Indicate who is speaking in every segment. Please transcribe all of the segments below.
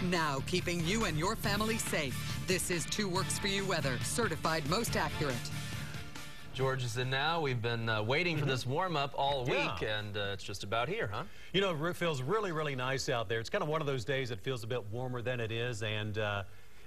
Speaker 1: now, keeping you and your family safe. This is 2 Works For You weather, certified most accurate.
Speaker 2: George is in now. We've been waiting for this warm-up all week, and it's just about here, huh?
Speaker 3: You know, it feels really, really nice out there. It's kind of one of those days that feels a bit warmer than it is, and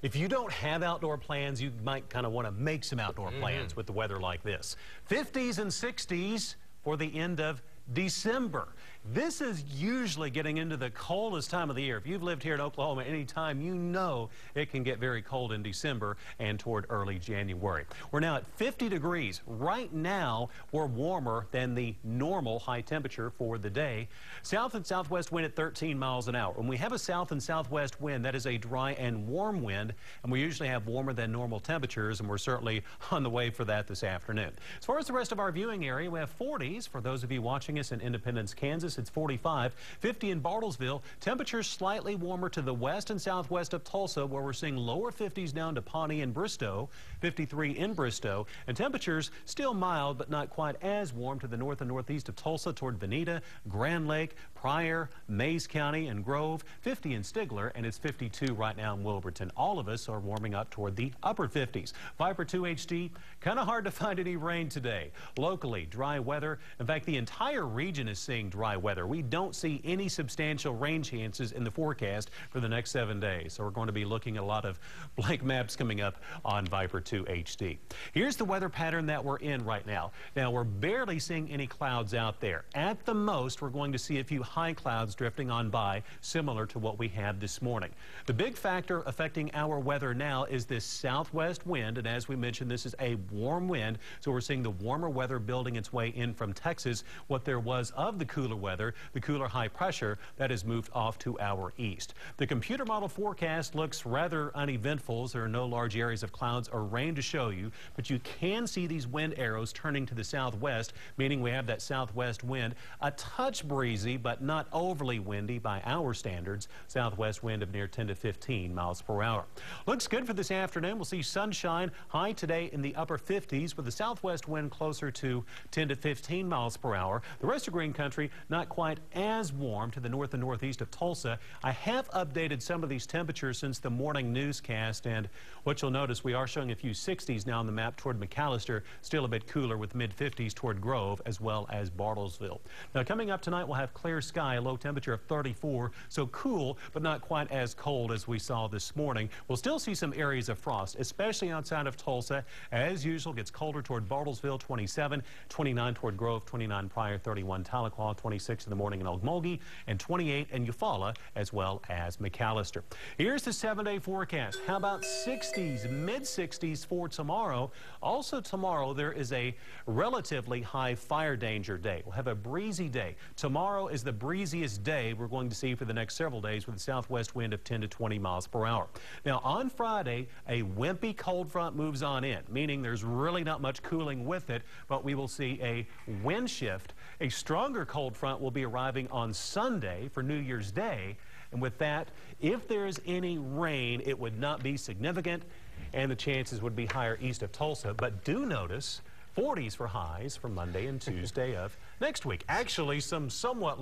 Speaker 3: if you don't have outdoor plans, you might kind of want to make some outdoor plans with the weather like this. 50s and 60s for the end of December. This is usually getting into the coldest time of the year. If you've lived here in Oklahoma any time, you know it can get very cold in December and toward early January. We're now at 50 degrees. Right now, we're warmer than the normal high temperature for the day. South and southwest wind at 13 miles an hour. When we have a south and southwest wind, that is a dry and warm wind, and we usually have warmer than normal temperatures, and we're certainly on the way for that this afternoon. As far as the rest of our viewing area, we have 40s for those of you watching us in Independence, Kansas. It's 45, 50 in Bartlesville. Temperatures slightly warmer to the west and southwest of Tulsa, where we're seeing lower 50s down to Pawnee and Bristow, 53 in Bristow, and temperatures still mild but not quite as warm to the north and northeast of Tulsa toward Veneta, Grand Lake, Pryor, Mays County, and Grove, 50 in Stigler, and it's 52 right now in Wilburton. All of us are warming up toward the upper 50s. Viper 2 HD, kind of hard to find any rain today. Locally, dry weather. In fact, the entire region is seeing dry weather. We don't see any substantial rain chances in the forecast for the next 7 days. So we're going to be looking at a lot of blank maps coming up on Viper 2 HD. Here's the weather pattern that we're in right now. Now, we're barely seeing any clouds out there. At the most, we're going to see a few high clouds drifting on by, similar to what we had this morning. The big factor affecting our weather now is this southwest wind, and as we mentioned, this is a warm wind, so we're seeing the warmer weather building its way in from Texas. What there was of the cooler weather, the cooler high pressure, that has moved off to our east. The computer model forecast looks rather uneventful. There are no large areas of clouds or rain to show you, but you can see these wind arrows turning to the southwest, meaning we have that southwest wind, a touch breezy, but not overly windy by our standards. Southwest wind of near 10 to 15 miles per hour. Looks good for this afternoon. We'll see sunshine, high today in the upper 50s with the southwest wind closer to 10 to 15 miles per hour. The rest of green country not quite as warm to the north and northeast of Tulsa. I have updated some of these temperatures since the morning newscast, and what you'll notice, we are showing a few 60s now on the map toward McAllister, still a bit cooler with mid-50s toward Grove as well as Bartlesville. Now, coming up tonight, we'll have clear sky, a low temperature of 34, so cool, but not quite as cold as we saw this morning. We'll still see some areas of frost, especially outside of Tulsa. As usual, gets colder toward Bartlesville, 27, 29 toward Grove, 29 Pryor, 31 Tahlequah, 26 in the morning in Okmulgee, and 28 in Eufaula, as well as McAllister. Here's the 7-day forecast. How about 60s, mid-60s for tomorrow? Also tomorrow, there is a relatively high fire danger day. We'll have a breezy day. Tomorrow is the breeziest day we're going to see for the next several days with a southwest wind of 10 to 20 miles per hour. Now, on Friday, a wimpy cold front moves on in, meaning there's really not much cooling with it, but we will see a wind shift. A stronger cold front will be arriving on Sunday for New Year's Day, and with that, if there's any rain, it would not be significant, and the chances would be higher east of Tulsa. But do notice 40s for highs for Monday and Tuesday of next week. Actually, some somewhat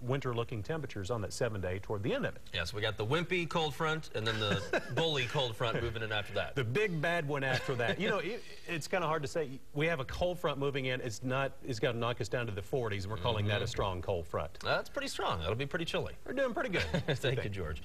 Speaker 3: winter-looking temperatures on that 7-day toward the end of it.
Speaker 2: Yes, we got the wimpy cold front and then the bully cold front moving in after that.
Speaker 3: The big bad one after that. You know, it's kind of hard to say. We have a cold front moving in. It's got to knock us down to the 40s, and we're calling that a strong cold front.
Speaker 2: That's pretty strong. That'll be pretty chilly.
Speaker 3: We're doing pretty good.
Speaker 2: Thank you, George.